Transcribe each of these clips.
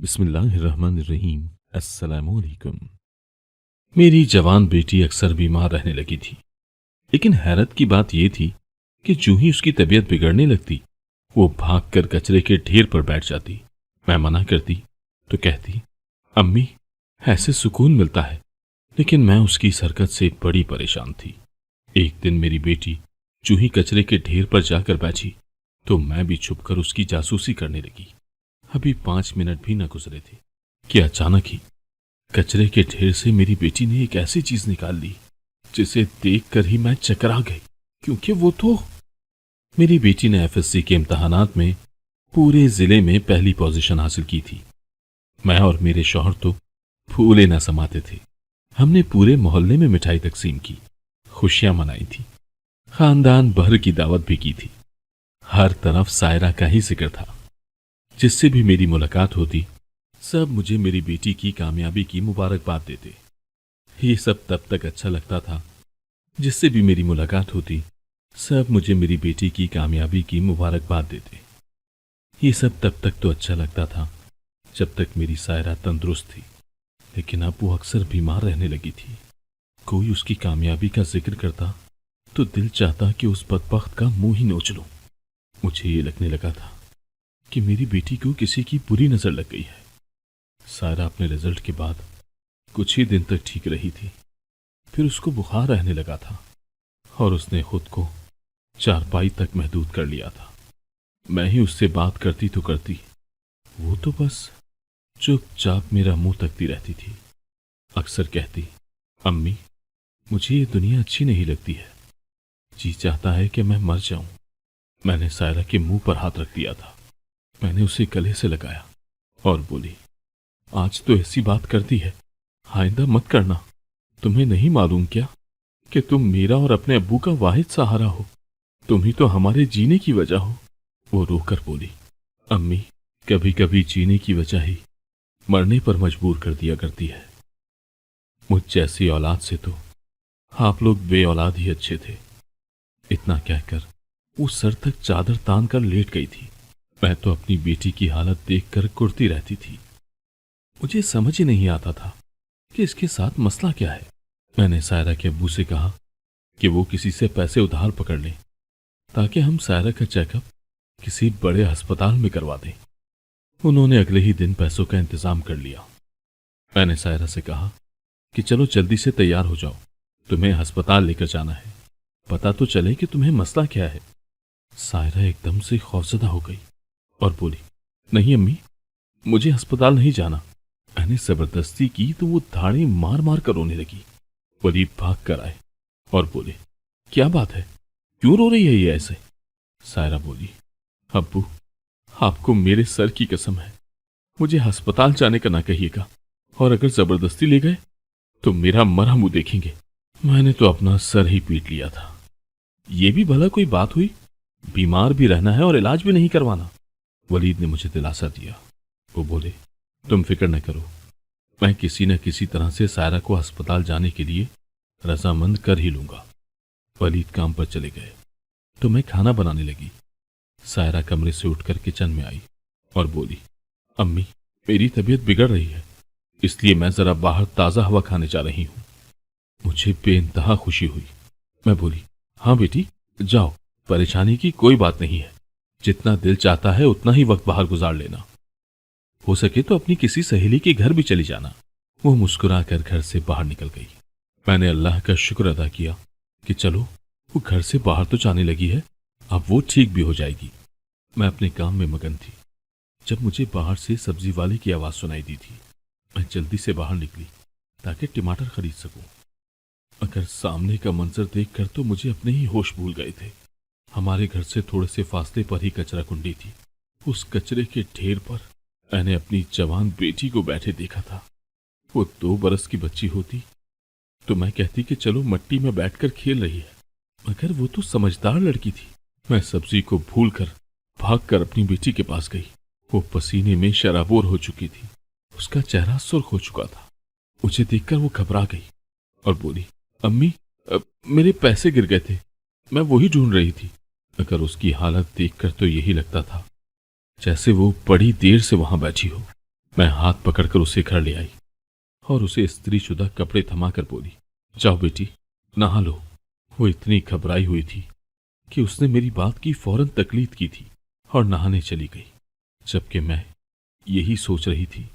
बिस्मिल्लाहिर्रहमानिर्रहीम। अस्सलामुअलैकुम। मेरी जवान बेटी अक्सर बीमार रहने लगी थी, लेकिन हैरत की बात यह थी कि जो ही उसकी तबीयत बिगड़ने लगती, वो भागकर कचरे के ढेर पर बैठ जाती। मैं मना करती तो कहती, अम्मी, ऐसे सुकून मिलता है। लेकिन मैं उसकी इस हरकत से बड़ी परेशान थी। एक दिन मेरी बेटी जो ही कचरे के ढेर पर जाकर बैठी, तो मैं भी छुपकर उसकी जासूसी करने लगी। अभी 5 मिनट भी न गुजरे थे कि अचानक ही कचरे के ढेर से मेरी बेटी ने एक ऐसी चीज निकाल ली जिसे देखकर ही मैं चकरा गई, क्योंकि वो तो मेरी बेटी ने एफएससी के इम्तहानात में पूरे जिले में पहली पोजीशन हासिल की थी। मैं और मेरे शौहर तो फूले न समाते थे। हमने पूरे मोहल्ले में मिठाई तकसीम की, खुशियां मनाई थी, खानदान भर की दावत भी की थी। हर तरफ सायरा का ही जिक्र था। जिससे भी मेरी मुलाकात होती, सब मुझे मेरी बेटी की कामयाबी की मुबारकबाद देते। ये सब तब तक अच्छा लगता था, जिससे भी मेरी मुलाकात होती, सब मुझे मेरी बेटी की कामयाबी की मुबारकबाद देते। ये सब तब तक तो अच्छा लगता था जब तक मेरी सायरा तंदुरुस्त थी, लेकिन अब वो अक्सर बीमार रहने लगी थी। कोई उसकी कामयाबी का जिक्र करता तो दिल चाहता कि उस बदबख्त का मुंह ही नोच लूं। मुझे ये लगने लगा था कि मेरी बेटी को किसी की बुरी नजर लग गई है। सायरा अपने रिजल्ट के बाद कुछ ही दिन तक ठीक रही थी, फिर उसको बुखार रहने लगा था और उसने खुद को चारपाई तक महदूद कर लिया था। मैं ही उससे बात करती तो करती, वो तो बस चुपचाप मेरा मुंह तकती रहती थी। अक्सर कहती, अम्मी, मुझे ये दुनिया अच्छी नहीं लगती है, जी चाहता है कि मैं मर जाऊं। मैंने सायरा के मुंह पर हाथ रख दिया था। मैंने उसे गले से लगाया और बोली, आज तो ऐसी बात करती है, आइंदा मत करना। तुम्हें नहीं मालूम क्या कि तुम मेरा और अपने अब्बू का वाहिद सहारा हो? तुम ही तो हमारे जीने की वजह हो। वो रोकर बोली, अम्मी, कभी कभी जीने की वजह ही मरने पर मजबूर कर दिया करती है। मुझ जैसी औलाद से तो आप लोग बे औलाद ही अच्छे थे। इतना कहकर वो सर तक चादर तान कर लेट गई थी। मैं तो अपनी बेटी की हालत देखकर कुढ़ती रहती थी। मुझे समझ ही नहीं आता था कि इसके साथ मसला क्या है। मैंने सायरा के अब्बू से कहा कि वो किसी से पैसे उधार पकड़ लें, ताकि हम सायरा का चेकअप किसी बड़े अस्पताल में करवा दें। उन्होंने अगले ही दिन पैसों का इंतजाम कर लिया। मैंने सायरा से कहा कि चलो जल्दी से तैयार हो जाओ, तुम्हें अस्पताल लेकर जाना है, पता तो चले कि तुम्हें मसला क्या है। सायरा एकदम से खौफजदा हो गई और बोली, नहीं अम्मी, मुझे अस्पताल नहीं जाना। मैंने जबरदस्ती की तो वो धाड़े मार मार कर रोने लगी। वलीद भाग कर आए और बोले, क्या बात है, क्यों रो रही है ये ऐसे? सायरा बोली, अब्बू, आपको मेरे सर की कसम है, मुझे अस्पताल जाने का ना कहिएगा, और अगर जबरदस्ती ले गए तो मेरा मरा मुंह देखेंगे। मैंने तो अपना सर ही पीट लिया था। ये भी भला कोई बात हुई? बीमार भी रहना है और इलाज भी नहीं करवाना। वलीद ने मुझे दिलासा दिया। वो बोले, तुम फिक्र न करो, मैं किसी न किसी तरह से सायरा को अस्पताल जाने के लिए रजामंद कर ही लूंगा। वलीद काम पर चले गए तो मैं खाना बनाने लगी। सायरा कमरे से उठकर किचन में आई और बोली, अम्मी, मेरी तबीयत बिगड़ रही है, इसलिए मैं जरा बाहर ताजा हवा खाने जा रही हूं। मुझे बेइंतहा खुशी हुई। मैं बोली, हाँ बेटी, जाओ, परेशानी की कोई बात नहीं है, जितना दिल चाहता है उतना ही वक्त बाहर गुजार लेना। हो सके तो अपनी किसी सहेली के घर भी चली जाना। वो मुस्कुराकर घर से बाहर निकल गई। मैंने अल्लाह का शुक्र अदा किया कि चलो, वो घर से बाहर तो जाने लगी है, अब वो ठीक भी हो जाएगी। मैं अपने काम में मगन थी जब मुझे बाहर से सब्जी वाले की आवाज सुनाई दी थी। मैं जल्दी से बाहर निकली ताकि टमाटर खरीद सकूं, मगर सामने का मंजर देखकर तो मुझे अपने ही होश भूल गए थे। हमारे घर से थोड़े से फासले पर ही कचरा कुंडी थी। उस कचरे के ढेर पर मैंने अपनी जवान बेटी को बैठे देखा था। वो 2 बरस की बच्ची होती तो मैं कहती कि चलो मट्टी में बैठकर खेल रही है, मगर वो तो समझदार लड़की थी। मैं सब्जी को भूलकर भागकर अपनी बेटी के पास गई। वो पसीने में शराबोर हो चुकी थी, उसका चेहरा सुर्ख हो चुका था। मुझे देखकर वो घबरा गई और बोली, अम्मी, मेरे पैसे गिर गए थे, मैं वही ढूंढ रही थी। मगर उसकी हालत देखकर तो यही लगता था जैसे वो बड़ी देर से वहां बैठी हो। मैं हाथ पकड़कर उसे घर ले आई और उसे स्त्रीशुदा कपड़े थमाकर बोली, जाओ बेटी, नहा लो। वो इतनी घबराई हुई थी कि उसने मेरी बात की फौरन तकलीद की थी और नहाने चली गई, जबकि मैं यही सोच रही थी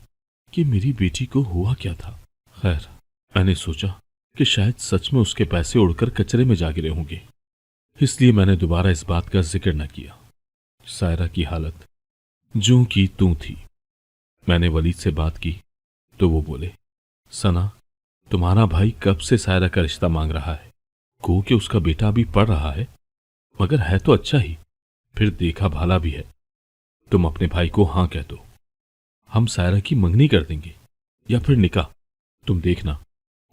कि मेरी बेटी को हुआ क्या था। खैर, मैंने सोचा कि शायद सच में उसके पैसे उड़कर कचरे में जा गिरे होंगे, इसलिए मैंने दोबारा इस बात का जिक्र न किया। सायरा की हालत जूं की तूं थी। मैंने वलीद से बात की तो वो बोले, सना, तुम्हारा भाई कब से सायरा का रिश्ता मांग रहा है। को कि उसका बेटा अभी पढ़ रहा है, मगर है तो अच्छा ही, फिर देखा भाला भी है। तुम अपने भाई को हाँ कह दो, हम सायरा की मंगनी कर देंगे या फिर निकाह। तुम देखना,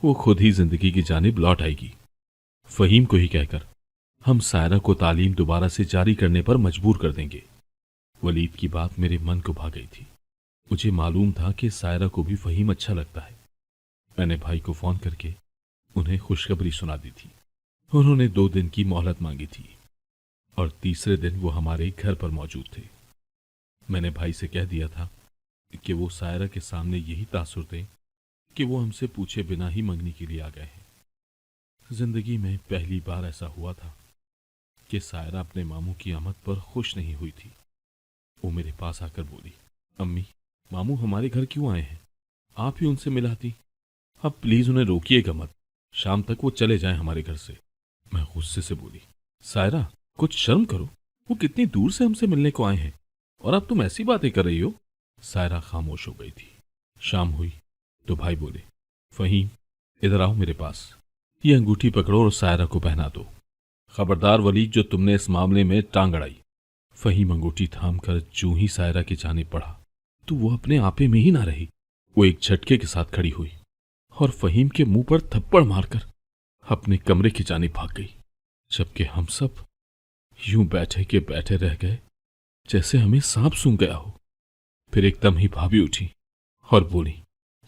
वो खुद ही जिंदगी की जानिब लौट आएगी। फहीम को ही कहकर हम सायरा को तालीम दोबारा से जारी करने पर मजबूर कर देंगे। वलीद की बात मेरे मन को भा गई थी। मुझे मालूम था कि सायरा को भी फहीम अच्छा लगता है। मैंने भाई को फोन करके उन्हें खुशखबरी सुना दी थी। उन्होंने 2 दिन की मोहलत मांगी थी और तीसरे दिन वो हमारे घर पर मौजूद थे। मैंने भाई से कह दिया था कि वो सायरा के सामने यही तासुर दें कि वो हमसे पूछे बिना ही मंगनी के लिए आ गए हैं। जिंदगी में पहली बार ऐसा हुआ था कि सायरा अपने मामू की आमद पर खुश नहीं हुई थी। वो मेरे पास आकर बोली, अम्मी, मामू हमारे घर क्यों आए हैं? आप ही उनसे मिलाती। अब प्लीज उन्हें रोकिएगा मत, शाम तक वो चले जाएं हमारे घर से। मैं गुस्से से बोली, सायरा, कुछ शर्म करो, वो कितनी दूर से हमसे मिलने को आए हैं और अब तुम ऐसी बातें कर रही हो। सायरा खामोश हो गई थी। शाम हुई तो भाई बोले, फहीम, इधर आओ मेरे पास, ये अंगूठी पकड़ो और सायरा को पहना दो। खबरदार वलीद, जो तुमने इस मामले में टांग अड़ाई। फहीम अंगूठी थाम कर जूं ही सायरा की जानिब बढ़ा तो वो अपने आपे में ही ना रही। वो एक झटके के साथ खड़ी हुई और फहीम के मुंह पर थप्पड़ मारकर अपने कमरे की जानिब भाग गई, जबकि हम सब यूं बैठे के बैठे रह गए जैसे हमें सांप सूंघ गया हो। फिर एकदम ही भाभी उठी और बोली,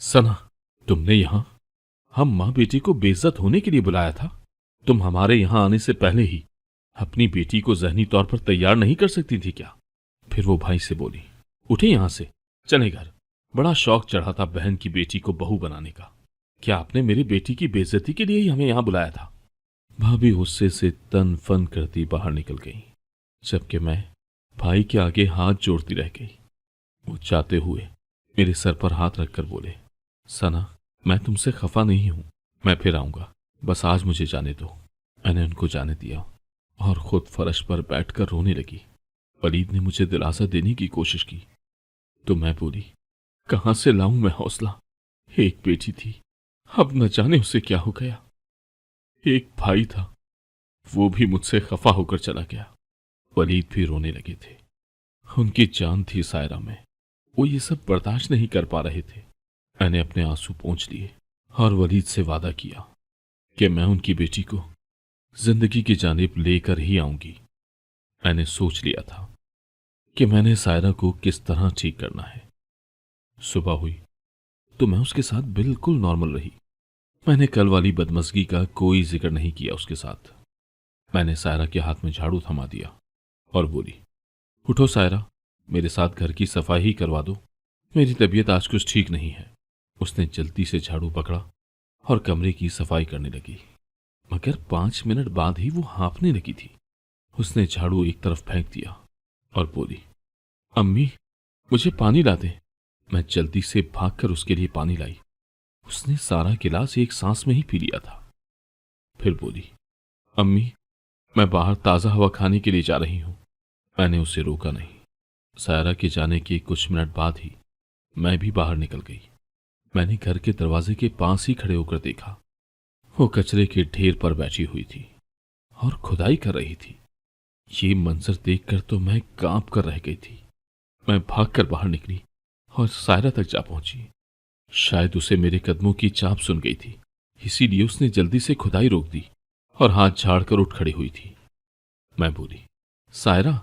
सना, तुमने यहां हम मां बेटी को बेइज्जत होने के लिए बुलाया था? तुम हमारे यहां आने से पहले ही अपनी बेटी को जहनी तौर पर तैयार नहीं कर सकती थी क्या? फिर वो भाई से बोली, उठे यहां से, चले घर। बड़ा शौक चढ़ा था बहन की बेटी को बहू बनाने का। क्या आपने मेरी बेटी की बेइज्जती के लिए ही हमें यहां बुलाया था? भाभी गुस्से से तन फन करती बाहर निकल गई, जबकि मैं भाई के आगे हाथ जोड़ती रह गई। वो चाहते हुए मेरे सर पर हाथ रखकर बोले, सना, मैं तुमसे खफा नहीं हूं, मैं फिर आऊंगा, बस आज मुझे जाने दो। मैंने उनको जाने दिया और खुद फर्श पर बैठकर रोने लगी। वलीद ने मुझे दिलासा देने की कोशिश की तो मैं बोली, कहां से लाऊं मैं हौसला? एक बेटी थी, अब न जाने उसे क्या हो गया। एक भाई था, वो भी मुझसे खफा होकर चला गया। वलीद भी रोने लगे थे। उनकी जान थी सायरा में, वो ये सब बर्दाश्त नहीं कर पा रहे थे। मैंने अपने आंसू पोंछ लिए और वलीद से वादा किया कि मैं उनकी बेटी को जिंदगी की जानिब लेकर ही आऊंगी। मैंने सोच लिया था कि मैंने सायरा को किस तरह ठीक करना है। सुबह हुई तो मैं उसके साथ बिल्कुल नॉर्मल रही। मैंने कल वाली बदमज़गी का कोई जिक्र नहीं किया उसके साथ। मैंने सायरा के हाथ में झाड़ू थमा दिया और बोली, उठो सायरा, मेरे साथ घर की सफाई ही करवा दो, मेरी तबीयत आज कुछ ठीक नहीं है। उसने जल्दी से झाड़ू पकड़ा और कमरे की सफाई करने लगी, मगर 5 मिनट बाद ही वो हाँफने लगी थी। उसने झाड़ू एक तरफ फेंक दिया और बोली, अम्मी, मुझे पानी ला दे। मैं जल्दी से भागकर उसके लिए पानी लाई। उसने सारा गिलास एक सांस में ही पी लिया था। फिर बोली, अम्मी, मैं बाहर ताज़ा हवा खाने के लिए जा रही हूं। मैंने उसे रोका नहीं। सायरा के जाने के कुछ मिनट बाद ही मैं भी बाहर निकल गई। मैंने घर के दरवाजे के पास ही खड़े होकर देखा, वो कचरे के ढेर पर बैठी हुई थी और खुदाई कर रही थी। ये मंजर देखकर तो मैं कांप कर रह गई थी। मैं भागकर बाहर निकली और सायरा तक जा पहुंची। शायद उसे मेरे कदमों की चाप सुन गई थी, इसीलिए उसने जल्दी से खुदाई रोक दी और हाथ झाड़कर उठ खड़ी हुई थी। मैं बोली, सायरा,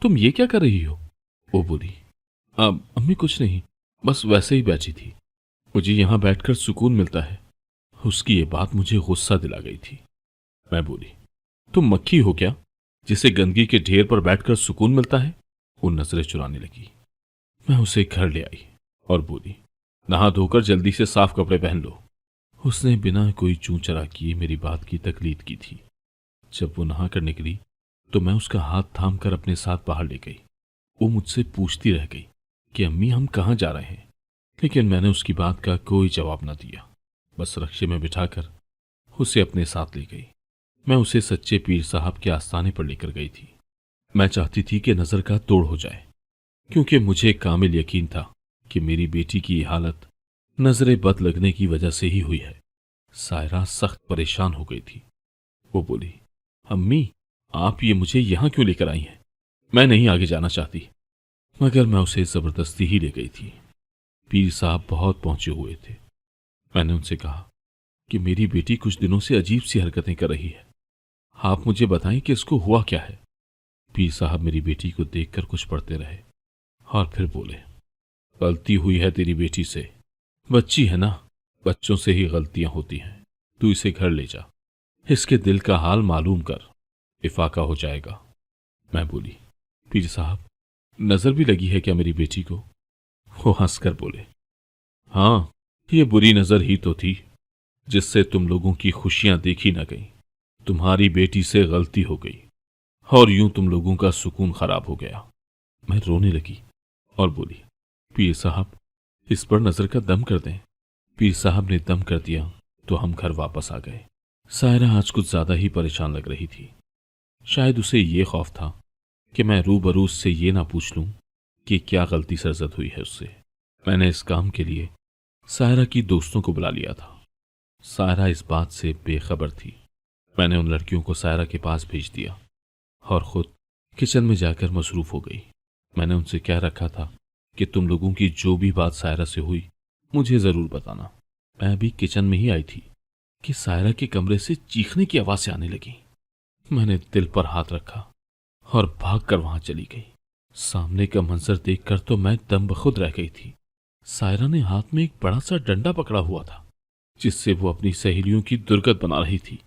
तुम ये क्या कर रही हो? वो बोली, अम्मी कुछ नहीं, बस वैसे ही बैठी थी, मुझे यहां बैठकर सुकून मिलता है। उसकी ये बात मुझे गुस्सा दिला गई थी। मैं बोली, तुम मक्खी हो क्या, जिसे गंदगी के ढेर पर बैठकर सुकून मिलता है? वो नजरें चुराने लगी। मैं उसे घर ले आई और बोली, नहा धोकर जल्दी से साफ कपड़े पहन लो। उसने बिना कोई चूं चरा किए मेरी बात की तकलीद की थी। जब वो नहा कर निकली तो मैं उसका हाथ थाम कर अपने साथ बाहर ले गई। वो मुझसे पूछती रह गई कि अम्मी हम कहाँ जा रहे हैं, लेकिन मैंने उसकी बात का कोई जवाब न दिया। बस रक्शे में बिठाकर उसे अपने साथ ले गई। मैं उसे सच्चे पीर साहब के आस्थाने पर लेकर गई थी। मैं चाहती थी कि नजर का तोड़ हो जाए, क्योंकि मुझे कामिल यकीन था कि मेरी बेटी की हालत नजरे बद लगने की वजह से ही हुई है। सायरा सख्त परेशान हो गई थी। वो बोली, अम्मी आप ये मुझे यहां क्यों लेकर आई हैं? मैं नहीं आगे जाना चाहती। मगर मैं उसे जबरदस्ती ही ले गई थी। पीर साहब बहुत पहुंचे हुए थे। मैंने उनसे कहा कि मेरी बेटी कुछ दिनों से अजीब सी हरकतें कर रही है, आप मुझे बताएं कि इसको हुआ क्या है। पीर साहब मेरी बेटी को देखकर कुछ पढ़ते रहे और फिर बोले, गलती हुई है तेरी बेटी से, बच्ची है ना, बच्चों से ही गलतियां होती हैं। तू इसे घर ले जा, इसके दिल का हाल मालूम कर, इफाका हो जाएगा। मैं बोली, पीर साहब नजर भी लगी है क्या मेरी बेटी को? वो हंसकर बोले, हाँ ये बुरी नजर ही तो थी जिससे तुम लोगों की खुशियां देखी न गई। तुम्हारी बेटी से गलती हो गई और यूं तुम लोगों का सुकून खराब हो गया। मैं रोने लगी और बोली, पीर साहब इस पर नजर का दम कर दें। पीर साहब ने दम कर दिया तो हम घर वापस आ गए। सायरा आज कुछ ज्यादा ही परेशान लग रही थी। शायद उसे ये खौफ था कि मैं रूबरू से ये ना पूछ लूं कि क्या गलती सरजद हुई है उससे। मैंने इस काम के लिए सायरा की दोस्तों को बुला लिया था। सायरा इस बात से बेखबर थी। मैंने उन लड़कियों को सायरा के पास भेज दिया और खुद किचन में जाकर मसरूफ हो गई। मैंने उनसे कह रखा था कि तुम लोगों की जो भी बात सायरा से हुई मुझे जरूर बताना। मैं अभी किचन में ही आई थी कि सायरा के कमरे से चीखने की आवाज़ आने लगी। मैंने दिल पर हाथ रखा और भागकर वहां चली गई। सामने का मंजर देखकर तो मैं दम बखुद रह गई थी। सायरा ने हाथ में एक बड़ा सा डंडा पकड़ा हुआ था जिससे वो अपनी सहेलियों की दुर्गत बना रही थी।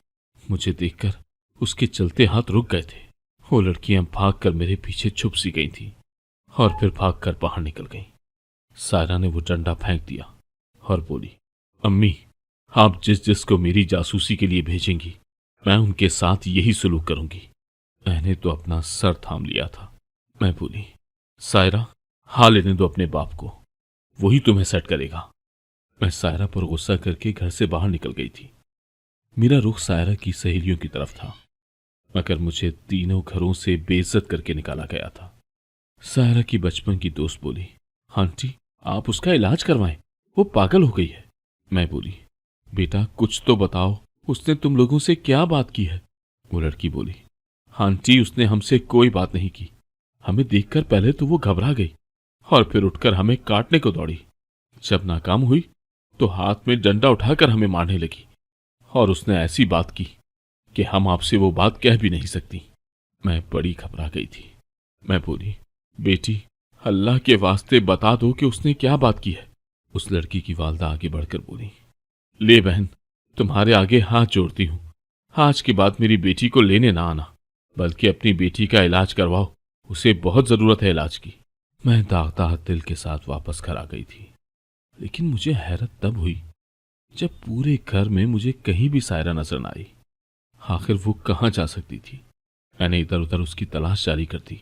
मुझे देखकर उसके चलते हाथ रुक गए थे। वो लड़कियां भागकर मेरे पीछे छुप सी गई थी और फिर भागकर बाहर निकल गईं। सायरा ने वो डंडा फेंक दिया और बोली, अम्मी आप जिस जिस को मेरी जासूसी के लिए भेजेंगी मैं उनके साथ यही सलूक करूंगी। मैंने तो अपना सर थाम लिया था। मैं बोली, सायरा हाँ लेने दो अपने बाप को, वही तुम्हें सेट करेगा। मैं सायरा पर गुस्सा करके घर से बाहर निकल गई थी। मेरा रुख सायरा की सहेलियों की तरफ था, मगर मुझे तीनों घरों से बेइज्जत करके निकाला गया था। सायरा की बचपन की दोस्त बोली, आंटी आप उसका इलाज करवाएं, वो पागल हो गई है। मैं बोली, बेटा कुछ तो बताओ, उसने तुम लोगों से क्या बात की है? वो लड़की बोली, आंटी उसने हमसे कोई बात नहीं की। हमें देखकर पहले तो वो घबरा गई और फिर उठकर हमें काटने को दौड़ी। जब नाकाम हुई तो हाथ में डंडा उठाकर हमें मारने लगी और उसने ऐसी बात की कि हम आपसे वो बात कह भी नहीं सकती। मैं बड़ी घबरा गई थी। मैं बोली, बेटी अल्लाह के वास्ते बता दो कि उसने क्या बात की है। उस लड़की की वालदा आगे बढ़कर बोली, ले बहन तुम्हारे आगे हाथ जोड़ती हूं, आज के बाद मेरी बेटी को लेने ना आना, बल्कि अपनी बेटी का इलाज करवाओ, उसे बहुत जरूरत है इलाज की। मैं दागदार दिल के साथ वापस घर आ गई थी, लेकिन मुझे हैरत तब हुई जब पूरे घर में मुझे कहीं भी सायरा नजर न आई। आखिर वो कहाँ जा सकती थी? मैंने इधर उधर उसकी तलाश जारी कर दी,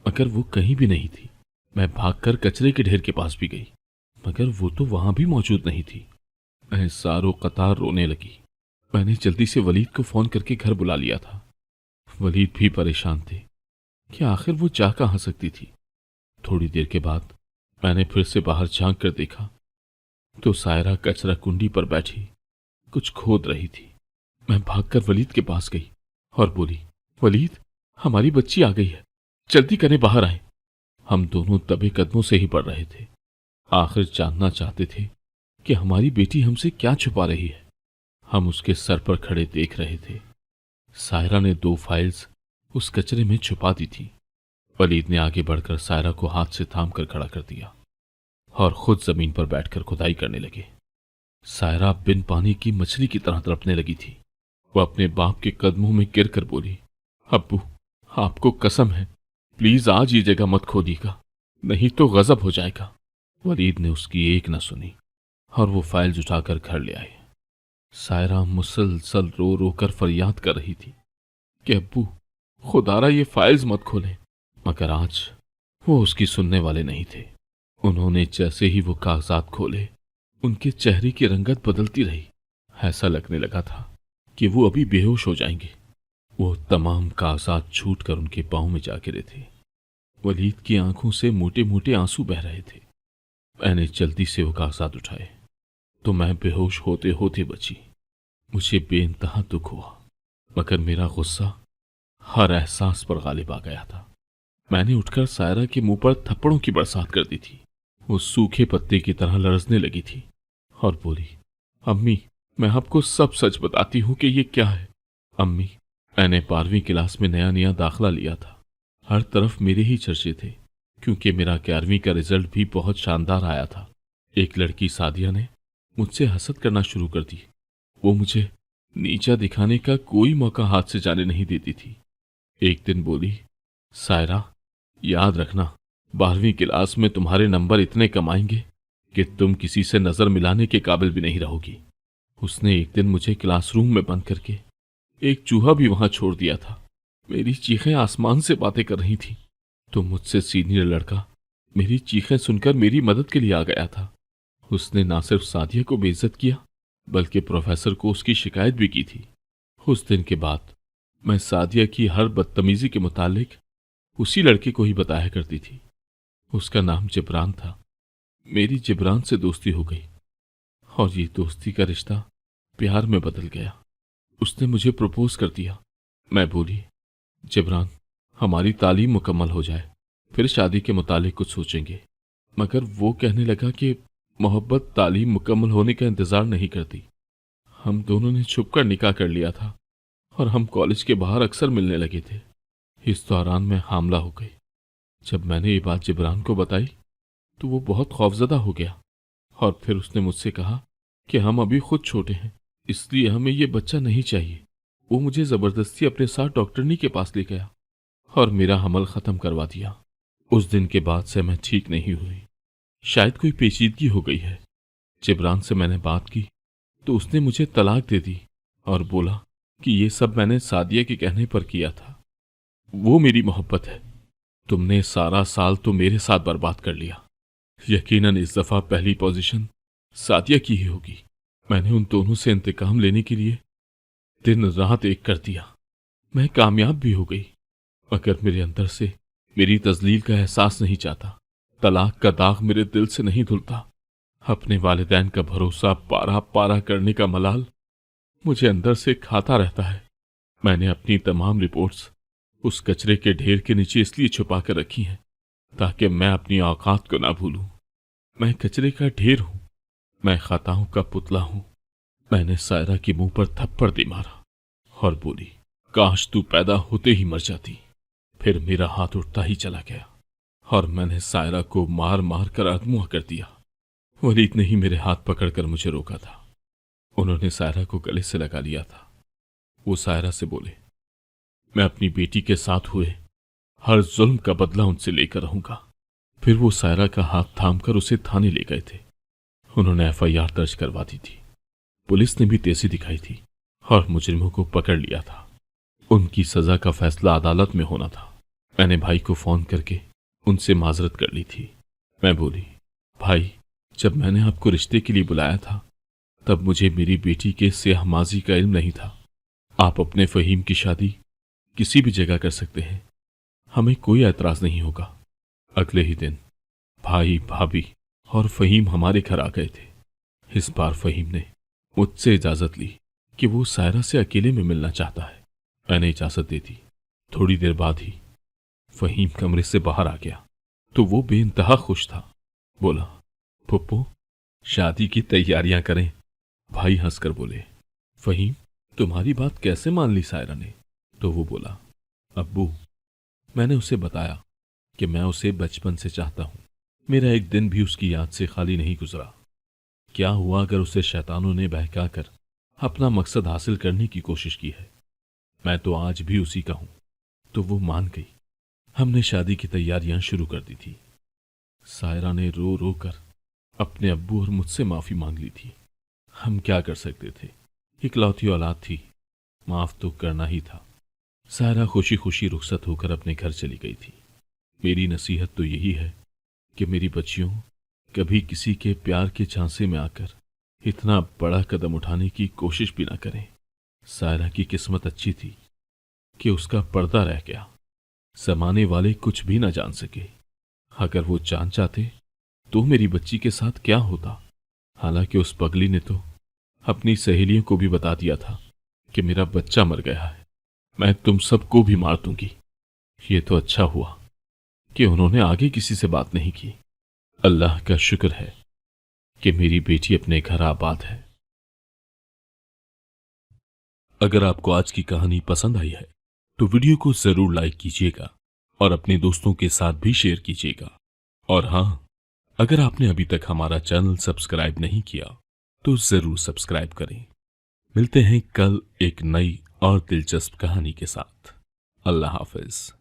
मगर वो कहीं भी नहीं थी। मैं भागकर कचरे के ढेर के पास भी गई, मगर वो तो वहां भी मौजूद नहीं थी। मैं सारों कतार रोने लगी। मैंने जल्दी से वलीद को फोन करके घर बुला लिया था। वलीद भी परेशान थे कि आखिर वो जा कहाँ सकती थी। थोड़ी देर के बाद मैंने फिर से बाहर झांक कर देखा तो सायरा कचरा कुंडी पर बैठी कुछ खोद रही थी। मैं भागकर वलीद के पास गई और बोली, वलीद हमारी बच्ची आ गई है, जल्दी करें बाहर आए। हम दोनों दबे कदमों से ही पड़ रहे थे। आखिर जानना चाहते थे कि हमारी बेटी हमसे क्या छुपा रही है। हम उसके सर पर खड़े देख रहे थे। सायरा ने 2 फाइल्स उस कचरे में छुपा दी थी। वलीद ने आगे बढ़कर सायरा को हाथ से थाम कर खड़ा कर दिया और खुद जमीन पर बैठकर खुदाई करने लगे। सायरा बिन पानी की मछली की तरह तड़पने लगी थी। वह अपने बाप के कदमों में गिर कर बोली, अब्बू आपको कसम है, प्लीज आज ये जगह मत खोदिएगा, नहीं तो गजब हो जाएगा। वलीद ने उसकी एक न सुनी और वो फाइल्स उठाकर घर ले आए। सायरा मुसलसल रो रो कर फरियाद कर रही थी कि अब्बू, खुदारा ये फाइल्स मत खोलें। मगर आज वो उसकी सुनने वाले नहीं थे। उन्होंने जैसे ही वो कागजात खोले, उनके चेहरे की रंगत बदलती रही। ऐसा लगने लगा था कि वो अभी बेहोश हो जाएंगे। वो तमाम कागजात छूट कर उनके पांव में जा गिरे थे। वलीद की आंखों से मोटे मोटे आंसू बह रहे थे। मैंने जल्दी से वो कागजात उठाए तो मैं बेहोश होते होते बची। मुझे बेइंतहा दुख हुआ, मगर मेरा गुस्सा हर एहसास पर गालिब आ गया था। मैंने उठकर सायरा के मुंह पर थप्पड़ों की बरसात कर दी थी। वो सूखे पत्ते की तरह लरजने लगी थी और बोली, अम्मी, मैं आपको सब सच बताती हूं कि ये क्या है। अम्मी, मैंने 12वीं क्लास में नया नया दाखला लिया था। हर तरफ मेरे ही चर्चे थे, क्योंकि मेरा 11वीं का रिजल्ट भी बहुत शानदार आया था। एक लड़की सादिया ने मुझसे हसद करना शुरू कर दी। वो मुझे नीचा दिखाने का कोई मौका हाथ से जाने नहीं देती थी। एक दिन बोली, सायरा, याद रखना, 12वीं क्लास में तुम्हारे नंबर इतने कम आएंगे कि तुम किसी से नजर मिलाने के काबिल भी नहीं रहोगी। उसने एक दिन मुझे क्लासरूम में बंद करके एक चूहा भी वहां छोड़ दिया था। मेरी चीखें आसमान से बातें कर रही थी तो मुझसे सीनियर लड़का मेरी चीखें सुनकर मेरी मदद के लिए आ गया था। उसने ना सिर्फ सादिया को बेइज्जत किया, बल्कि प्रोफेसर को उसकी शिकायत भी की थी। उस दिन के बाद मैं सादिया की हर बदतमीजी के मुतालिक उसी लड़के को ही बताया करती थी। उसका नाम जिब्रान था। मेरी जिब्रान से दोस्ती हो गई और ये दोस्ती का रिश्ता प्यार में बदल गया। उसने मुझे प्रपोज कर दिया। मैं बोली, जिब्रान, हमारी तालीम मुकम्मल हो जाए, फिर शादी के मुतालिक कुछ सोचेंगे। मगर वो कहने लगा कि मोहब्बत तालीम मुकम्मल होने का इंतजार नहीं करती। हम दोनों ने छुपकर निकाह कर लिया था और हम कॉलेज के बाहर अक्सर मिलने लगे थे। इस दौरान मैं हामला हो गई। जब मैंने ये बात जिब्रान को बताई तो वो बहुत खौफजदा हो गया और फिर उसने मुझसे कहा कि हम अभी खुद छोटे हैं, इसलिए हमें ये बच्चा नहीं चाहिए। वो मुझे जबरदस्ती अपने साथ डॉक्टरनी के पास ले गया और मेरा हमल खत्म करवा दिया। उस दिन के बाद से मैं ठीक नहीं हुई। शायद कोई पेचीदगी हो गई है। जिब्रान से मैंने बात की तो उसने मुझे तलाक दे दी और बोला कि ये सब मैंने सादिया के कहने पर किया था। वो मेरी मोहब्बत है। तुमने सारा साल तो मेरे साथ बर्बाद कर लिया। यकीनन इस दफा पहली पोजीशन सादिया की ही होगी। मैंने उन दोनों से इंतकाम लेने के लिए दिन रात एक कर दिया। मैं कामयाब भी हो गई, मगर मेरे अंदर से मेरी तजलील का एहसास नहीं चाहता। तलाक का दाग मेरे दिल से नहीं धुलता। अपने वालिदैन का भरोसा पारा पारा करने का मलाल मुझे अंदर से खाता रहता है। मैंने अपनी तमाम रिपोर्ट्स उस कचरे के ढेर के नीचे इसलिए छुपा कर रखी हैं ताकि मैं अपनी औकात को ना भूलूं। मैं कचरे का ढेर हूं। मैं खताओं का पुतला हूं। मैंने सायरा के मुंह पर थप्पड़ दे मारा और बोली, काश तू पैदा होते ही मर जाती। फिर मेरा हाथ उठता ही चला गया और मैंने सायरा को मार मार कर अधमुआ कर दिया। वलीद ने ही मेरे हाथ पकड़कर मुझे रोका था। उन्होंने सायरा को गले से लगा लिया था। वो सायरा से बोले, मैं अपनी बेटी के साथ हुए हर जुल्म का बदला उनसे लेकर रहूंगा। फिर वो सायरा का हाथ थामकर उसे थाने ले गए थे। उन्होंने FIR दर्ज करवा दी थी। पुलिस ने भी तेजी दिखाई थी और मुजरिमों को पकड़ लिया था। उनकी सजा का फैसला अदालत में होना था। मैंने भाई को फोन करके उनसे माजरत कर ली थी। मैं बोली, भाई, जब मैंने आपको रिश्ते के लिए बुलाया था तब मुझे मेरी बेटी के स्याह माजी का इल्म नहीं था। आप अपने फहीम की शादी किसी भी जगह कर सकते हैं, हमें कोई एतराज नहीं होगा। अगले ही दिन भाई, भाभी और फहीम हमारे घर आ गए थे। इस बार फहीम ने मुझसे इजाजत ली कि वो सायरा से अकेले में मिलना चाहता है। मैंने इजाजत दे दी। थोड़ी देर बाद ही फहीम कमरे से बाहर आ गया तो वो बेइंतहा खुश था। बोला, पप्पू, शादी की तैयारियां करें। भाई हंसकर बोले, फहीम, तुम्हारी बात कैसे मान ली सायरा ने? तो वो बोला, अब्बू, मैंने उसे बताया कि मैं उसे बचपन से चाहता हूं। मेरा एक दिन भी उसकी याद से खाली नहीं गुजरा। क्या हुआ अगर उसे शैतानों ने बहकाकर अपना मकसद हासिल करने की कोशिश की है? मैं तो आज भी उसी का हूं। तो वो मान गई। हमने शादी की तैयारियां शुरू कर दी थी। सायरा ने रो रो कर अपने अब्बू और मुझसे माफी मांग ली थी। हम क्या कर सकते थे, इकलौती औलाद थी, माफ तो करना ही था। सारा खुशी खुशी रुखसत होकर अपने घर चली गई थी। मेरी नसीहत तो यही है कि मेरी बच्चियों, कभी किसी के प्यार के झांसे में आकर इतना बड़ा कदम उठाने की कोशिश भी ना करें। सायरा की किस्मत अच्छी थी कि उसका पर्दा रह गया, जमाने वाले कुछ भी ना जान सके। अगर वो जान जाते तो मेरी बच्ची के साथ क्या होता। हालांकि उस पगली ने तो अपनी सहेलियों को भी बता दिया था कि मेरा बच्चा मर गया है, मैं तुम सबको भी मार दूंगी। ये तो अच्छा हुआ कि उन्होंने आगे किसी से बात नहीं की। अल्लाह का शुक्र है कि मेरी बेटी अपने घर आबाद है। अगर आपको आज की कहानी पसंद आई है तो वीडियो को जरूर लाइक कीजिएगा और अपने दोस्तों के साथ भी शेयर कीजिएगा। और हां, अगर आपने अभी तक हमारा चैनल सब्सक्राइब नहीं किया तो जरूर सब्सक्राइब करें। मिलते हैं कल एक नई और दिलचस्प कहानी के साथ। अल्लाह हाफिज।